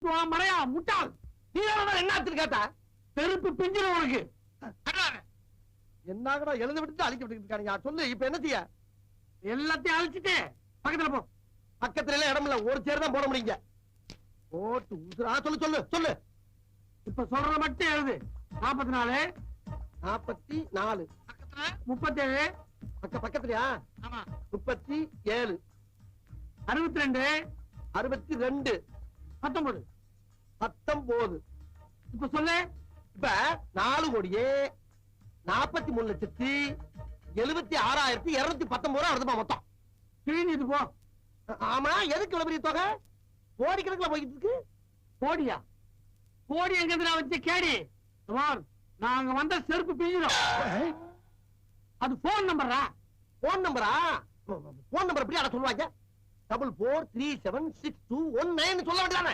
சுத்துவான் மறையா முட்டாள். நீ என்ன ஆச்சுன்னு கேட்டா செருப்பு பிஞ்சிடும் உனக்கு. என்னங்கடா எழுத விட்டு அழிக்க விட்டு இருக்காங்க. சொல்லு இப்ப என்ன செய்ய? எல்லாத்தையும் அழிச்சிட்டு பக்கத்துல போ. பக்கத்துல எல்லாம் இடம் இல்ல, ஒரு சேர் தான் போட முடியுங்க. போட்டு உசுரா சொல்லு சொல்லு சொல்லு. இப்ப சொல்றத மட்டும் எழுது. 44 44 37 பக்கத்துலயா? 37 62 62 19. 19. இப்ப சொல்லு. இப்ப 4,43,76,219 வருதுமா மொத்தம். கிழிஞ்சது போ. ஆமா, எதுக்கு இவ்வளவு பெரிய தொகை? கோடி கணக்குல போயிட்டு இருக்கு. கோடியா? கோடி எங்க நான் வச்சு கேடி. நாங்க வந்த செருப்பு பிஞ்சிடும். அது போன் நம்பரா? போன் நம்பரா? போன் நம்பர் எப்படி அட சொல்லுவாங்க? 44376219 சொல்ல வேண்டியதானே?